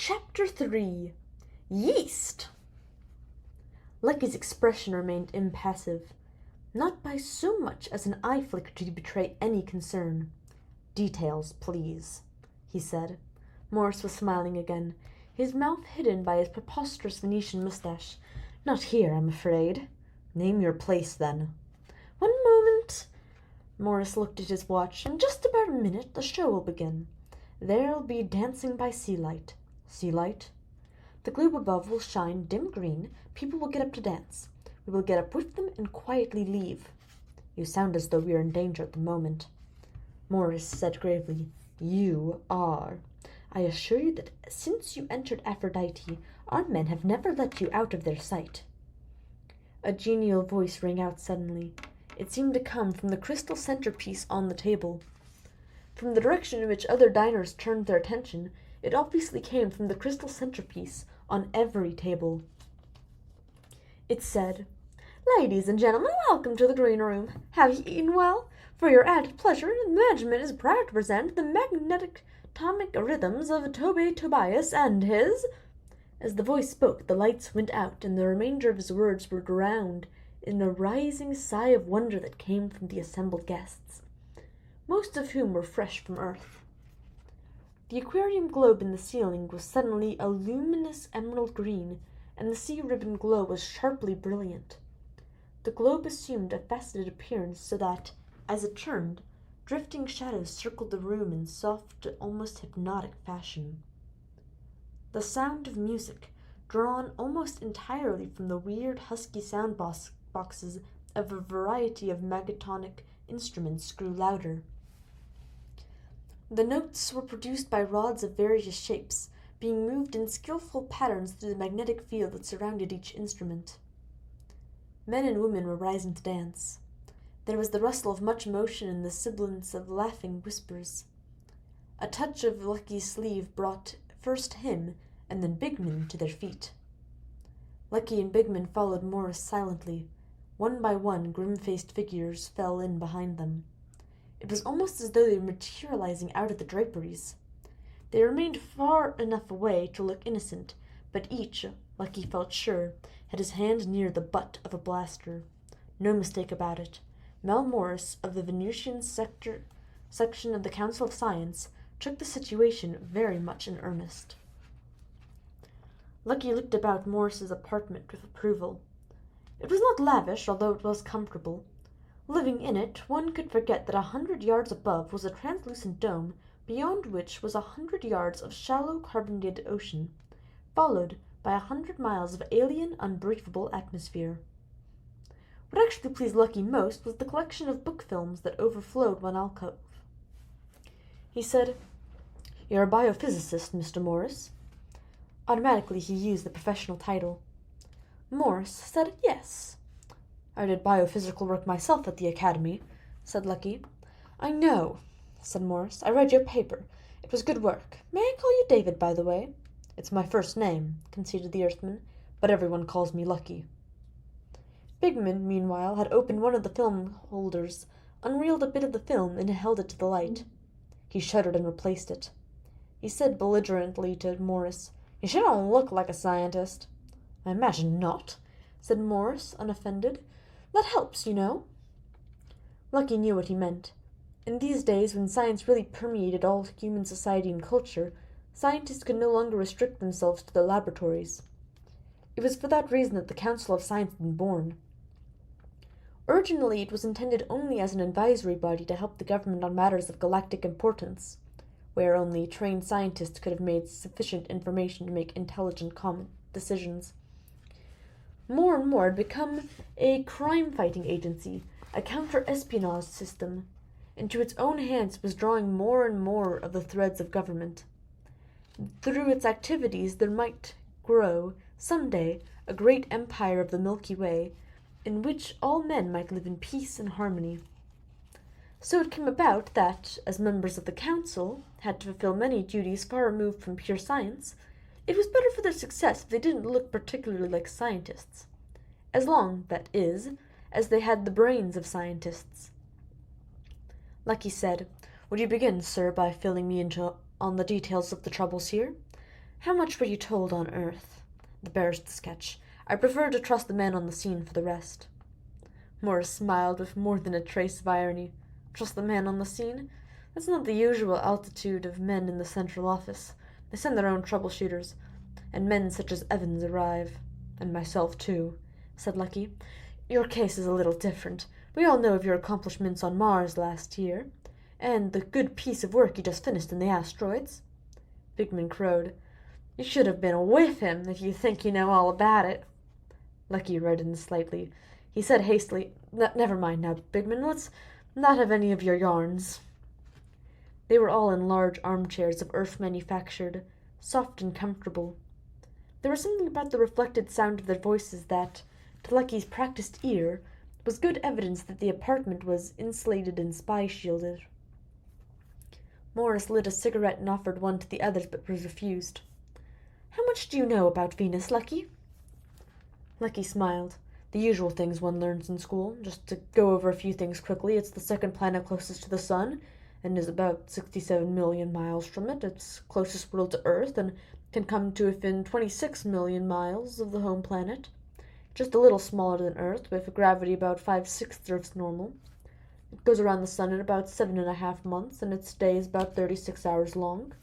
Chapter 3. Yeast! Lucky's expression remained impassive, not by so much as an eye flicker to betray any concern. "Details, please," he said. Morris was smiling again, his mouth hidden by his preposterous Venetian moustache. "Not here, I'm afraid." "Name your place, then." "One moment." Morris looked at his watch. "In just about a minute the show will begin. There'll be dancing by sea-light." "Sea-light?" "The globe above will shine dim green. People will get up to dance. We will get up with them and quietly leave." "You sound as though we are in danger at the moment." Morris said gravely, "You are. I assure you that since you entered Aphrodite, our men have never let you out of their sight." A genial voice rang out suddenly. It seemed to come from the crystal centerpiece on the table. From the direction in which other diners turned their attention, it obviously came from the crystal centerpiece on every table. It said, "Ladies and gentlemen, welcome to the green room. Have you eaten well? For your added pleasure, the management is proud to present the magnetic atomic rhythms of Tobias and his—" As the voice spoke, the lights went out, and the remainder of his words were drowned in a rising sigh of wonder that came from the assembled guests, most of whom were fresh from Earth. The aquarium globe in the ceiling was suddenly a luminous emerald green, and the sea-ribbon glow was sharply brilliant. The globe assumed a faceted appearance so that, as it turned, drifting shadows circled the room in soft, almost hypnotic fashion. The sound of music, drawn almost entirely from the weird, husky sound boxes of a variety of magnetonic instruments, grew louder. The notes were produced by rods of various shapes, being moved in skillful patterns through the magnetic field that surrounded each instrument. Men and women were rising to dance. There was the rustle of much motion and the sibilance of laughing whispers. A touch of Lucky's sleeve brought first him and then Bigman to their feet. Lucky and Bigman followed Morris silently. One by one, grim-faced figures fell in behind them. It was almost as though they were materializing out of the draperies. They remained far enough away to look innocent, but each, Lucky felt sure, had his hand near the butt of a blaster. No mistake about it. Mel Morris, of the Venusian section of the Council of Science, took the situation very much in earnest. Lucky looked about Morris's apartment with approval. It was not lavish, although it was comfortable. Living in it, one could forget that 100 yards above was a translucent dome, beyond which was 100 yards of shallow carbonated ocean, followed by 100 miles of alien, unbreathable atmosphere. What actually pleased Lucky most was the collection of book films that overflowed one alcove. He said, "You're a biophysicist, Mr. Morris." Automatically he used the professional title. Morris said yes. "I did biophysical work myself at the academy," said Lucky. "I know," said Morris. "I read your paper. It was good work. May I call you David, by the way?" "It's my first name," conceded the Earthman, "but everyone calls me Lucky." Bigman, meanwhile, had opened one of the film holders, unreeled a bit of the film, and held it to the light. He shuddered and replaced it. He said belligerently to Morris, "You sure don't look like a scientist." "I imagine not," said Morris, unoffended. "That helps, you know." Lucky knew what he meant. In these days, when science really permeated all human society and culture, scientists could no longer restrict themselves to their laboratories. It was for that reason that the Council of Science had been born. Originally, it was intended only as an advisory body to help the government on matters of galactic importance, where only trained scientists could have made sufficient information to make intelligent common decisions. More and more it had become a crime-fighting agency, a counter-espionage system. Into its own hands it was drawing more and more of the threads of government. Through its activities there might grow, some day, a great empire of the Milky Way, in which all men might live in peace and harmony. So it came about that, as members of the council had to fulfill many duties far removed from pure science, it was better for their success if they didn't look particularly like scientists, as long, that is, as they had the brains of scientists. Lucky said, "Would you begin, sir, by filling me in on the details of the troubles here? How much were you told on Earth? The barrister sketch. I prefer to trust the man on the scene for the rest. Morris smiled with more than a trace of irony. Trust the man on the scene? That's not the usual altitude of men in the central office. They send their own troubleshooters, and men such as Evans arrive. And myself, too, said Lucky. Your case is a little different. We all know of your accomplishments on Mars last year, and the good piece of work you just finished in the asteroids. Bigman crowed. You should have been with him if you think you know all about it. Lucky reddened slightly. He said hastily, Never mind now, Bigman. Let's not have any of your yarns. They were all in large armchairs of earth manufactured, soft and comfortable. There was something about the reflected sound of their voices that, to Lucky's practiced ear, was good evidence that the apartment was insulated and spy-shielded. Morris lit a cigarette and offered one to the others, but was refused. How much do you know about Venus, Lucky? Lucky smiled. The usual things one learns in school. Just to go over a few things quickly, it's the second planet closest to the sun, and is about 67 million miles from it. It's closest world to Earth, and can come to within 26 million miles of the home planet. Just a little smaller than Earth, with a gravity about 5/6 Earth's normal. It goes around the sun in about 7.5 months, and its day is about 36 hours long.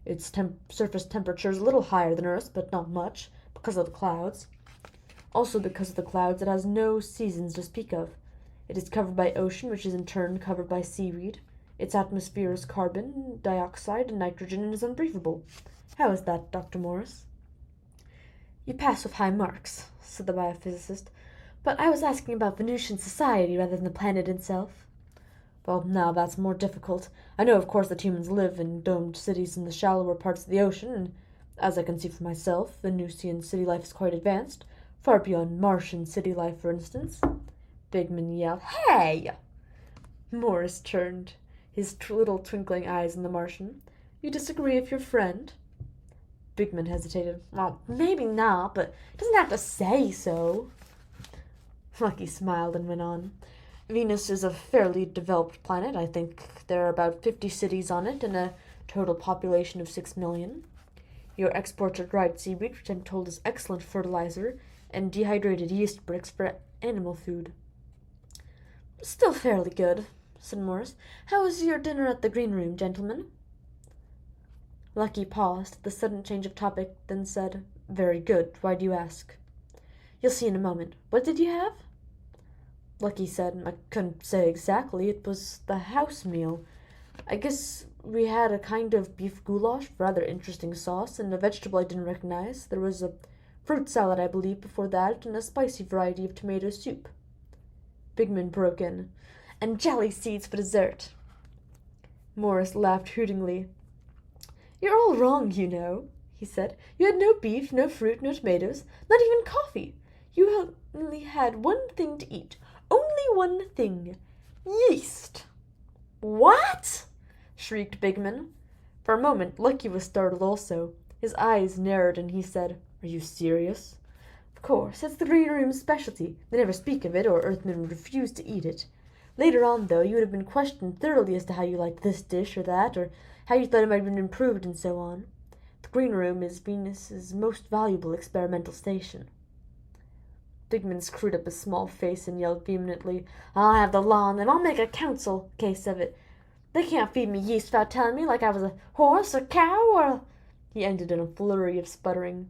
Its surface temperature is a little higher than Earth's, but not much, because of the clouds. Also because of the clouds, it has no seasons to speak of. It is covered by ocean, which is in turn covered by seaweed. Its atmosphere is carbon dioxide and nitrogen and is unbreathable. How is that, Dr. Morris? You pass with high marks, said the biophysicist, but I was asking about Venusian society rather than the planet itself. Well, now that's more difficult. I know, of course, that humans live in domed cities in the shallower parts of the ocean, and as I can see for myself, Venusian city life is quite advanced, far beyond Martian city life, for instance. Bigman yelled, Hey! Morris turned, his little twinkling eyes on the Martian. You disagree with your friend? Bigman hesitated. Well, maybe not, but he doesn't have to say so. Lucky smiled and went on. Venus is a fairly developed planet. I think there are about 50 cities on it and a total population of 6 million. Your exports are dried seaweed, which I'm told is excellent fertilizer, and dehydrated yeast bricks for animal food. Still fairly good, said Morris. How was your dinner at the green room, gentlemen? Lucky paused at the sudden change of topic, then said, Very good. Why do you ask? You'll see in a moment. What did you have? Lucky said, I couldn't say exactly. It was the house meal. I guess we had a kind of beef goulash, rather interesting sauce, and a vegetable I didn't recognize. There was a fruit salad, I believe, before that, and a spicy variety of tomato soup. Bigman broke in. And jelly seeds for dessert. Morris laughed hootingly. You're all wrong, you know, he said. You had no beef, no fruit, no tomatoes, not even coffee. You only had one thing to eat. Only one thing. Yeast. What? Shrieked Bigman. For a moment, Lucky was startled also. His eyes narrowed, and he said, Are you serious? Of course, it's the green room's specialty. They never speak of it, or Earthmen would refuse to eat it. Later on, though, you would have been questioned thoroughly as to how you liked this dish or that, or how you thought it might have been improved, and so on. The green room is Venus's most valuable experimental station. Bigman screwed up his small face and yelled vehemently, I'll have the law on them. I'll make a council case of it. They can't feed me yeast without telling me, like I was a horse or cow or... He ended in a flurry of sputtering.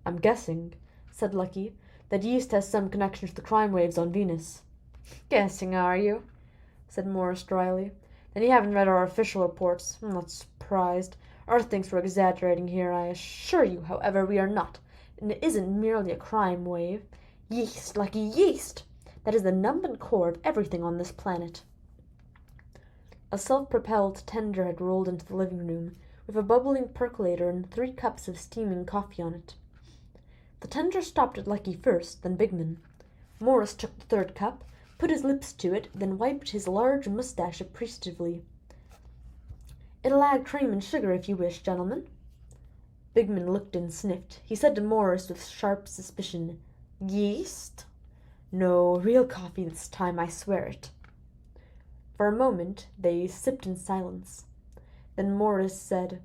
I'm guessing, said Lucky, that yeast has some connection to the crime waves on Venus. Guessing, are you? Said Morris dryly. Then you haven't read our official reports. I'm not surprised. Earth thinks we're exaggerating here. I assure you, however, we are not. And it isn't merely a crime wave. Yeast, Lucky, yeast! That is the number core of everything on this planet. A self-propelled tender had rolled into the living room, with a bubbling percolator and 3 cups of steaming coffee on it. The tender stopped at Lucky first, then Bigman. Morris took the 3rd cup, put his lips to it, then wiped his large mustache appreciatively. It'll add cream and sugar if you wish, gentlemen. Bigman looked and sniffed. He said to Morris with sharp suspicion, Yeast? No, real coffee this time, I swear it. For a moment they sipped in silence. Then Morris said,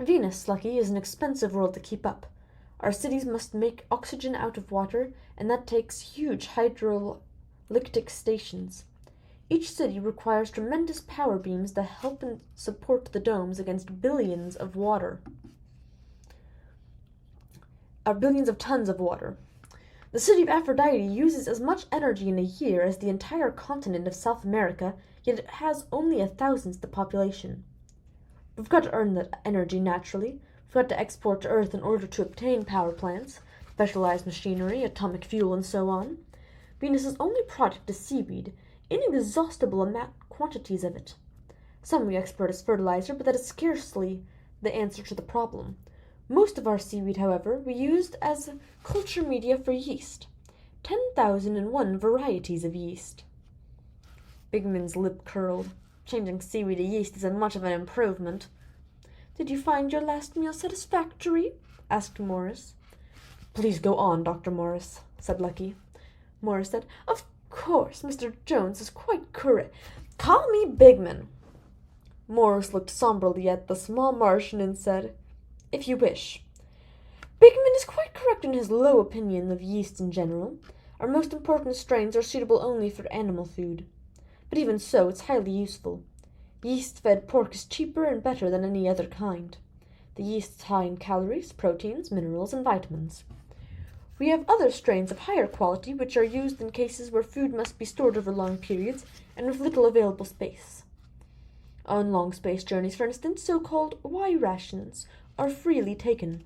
Venus, Lucky, is an expensive world to keep up. Our cities must make oxygen out of water, and that takes huge hydroelectric stations. Each city requires tremendous power beams to help and support the domes against billions of tons of water. The city of Aphrodite uses as much energy in a year as the entire continent of South America, yet it has only 1,000th the population. We've got to earn that energy naturally. We've got to export to Earth in order to obtain power plants, specialized machinery, atomic fuel, and so on. Venus's only product is seaweed, inexhaustible quantities of it. Some we export as fertilizer, but that is scarcely the answer to the problem. Most of our seaweed, however, we used as culture media for yeast. 10,001 varieties of yeast. Bigman's lip curled. Changing seaweed to yeast isn't much of an improvement. Did you find your last meal satisfactory? Asked Morris. Please go on, Dr. Morris, said Lucky. Morris said, Of course, Mr. Jones is quite correct. Call me Bigman. Morris looked somberly at the small Martian and said, If you wish. Bigman is quite correct in his low opinion of yeast in general. Our most important strains are suitable only for animal food. But even so, it's highly useful. Yeast-fed pork is cheaper and better than any other kind. The yeast is high in calories, proteins, minerals, and vitamins. We have other strains of higher quality which are used in cases where food must be stored over long periods and with little available space. On long space journeys, for instance, so-called Y rations are freely taken.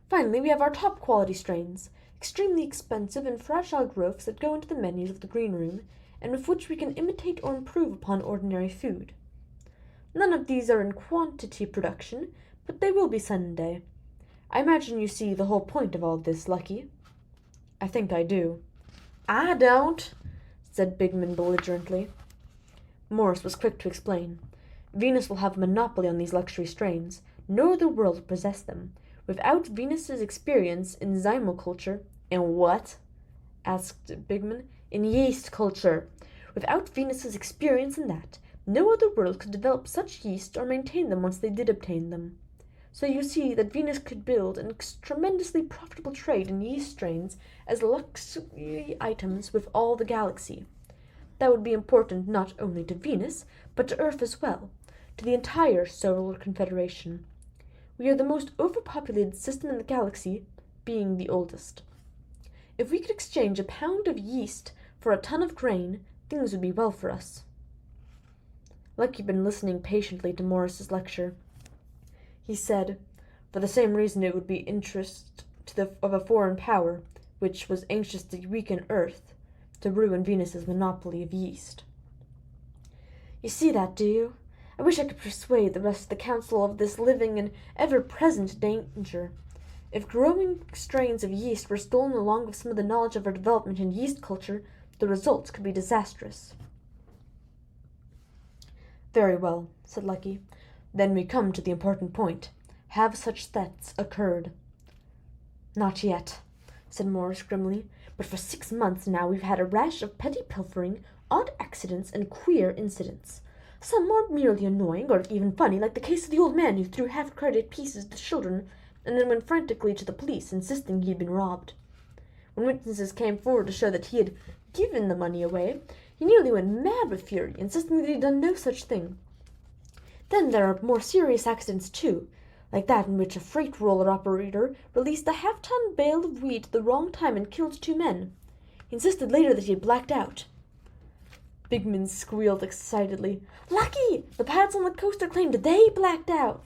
Finally, we have our top-quality strains, extremely expensive and fragile growths that go into the menus of the green room, and with which we can imitate or improve upon ordinary food. None of these are in quantity production, but they will be some day. I imagine you see the whole point of all this, Lucky. I think I do. I don't, said Bigman belligerently. Morris was quick to explain. Venus will have a monopoly on these luxury strains. No other world will possess them. Without Venus's experience in zymoculture— In what? Asked Bigman. In yeast culture. Without Venus's experience in that, no other world could develop such yeast or maintain them once they did obtain them. So you see that Venus could build a tremendously profitable trade in yeast strains as luxury items with all the galaxy. That would be important not only to Venus, but to Earth as well, to the entire solar confederation. We are the most overpopulated system in the galaxy, being the oldest. If we could exchange a pound of yeast for a ton of grain, things would be well for us. Lucky had been listening patiently to Morris's lecture. He said, for the same reason it would be interest of a foreign power, which was anxious to weaken Earth, to ruin Venus's monopoly of yeast. You see that, do you? I wish I could persuade the rest of the council of this living and ever-present danger. If growing strains of yeast were stolen along with some of the knowledge of our development in yeast culture, the results could be disastrous. Very well, said Lucky. Then we come to the important point. Have such thefts occurred? Not yet, said Morris grimly, but for 6 months now we've had a rash of petty pilfering, odd accidents, and queer incidents. Some more merely annoying, or even funny, like the case of the old man who threw half-credit pieces to children and then went frantically to the police, insisting he had been robbed. When witnesses came forward to show that he had given the money away, he nearly went mad with fury, insisting that he had done no such thing. Then there are more serious accidents, too, like that in which a freight roller operator released a half-ton bale of weed at the wrong time and killed 2 men. He insisted later that he had blacked out. Bigman squealed excitedly. Lucky! The pirates on the coaster claimed they blacked out.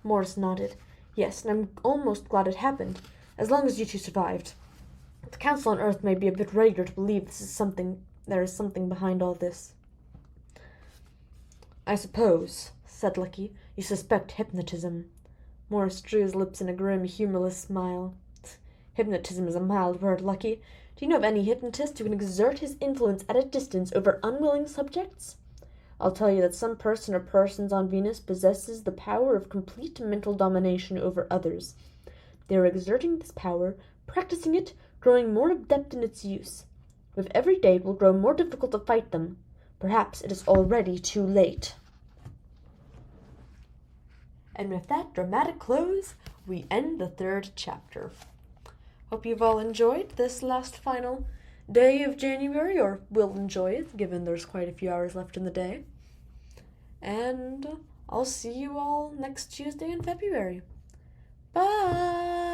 Morris nodded. Yes, and I'm almost glad it happened, as long as you two survived. The Council on Earth may be a bit readier to believe there is something behind all this. I suppose, said Lucky, you suspect hypnotism. Morris drew his lips in a grim, humorless smile. Hypnotism is a mild word, Lucky. Do you know of any hypnotist who can exert his influence at a distance over unwilling subjects? I'll tell you that some person or persons on Venus possesses the power of complete mental domination over others. They are exerting this power, practicing it, growing more adept in its use. With every day it will grow more difficult to fight them. Perhaps it is already too late. And with that dramatic close, we end the 3rd chapter. Hope you've all enjoyed this last final day of January, or will enjoy it, given there's quite a few hours left in the day. And I'll see you all next Tuesday in February. Bye!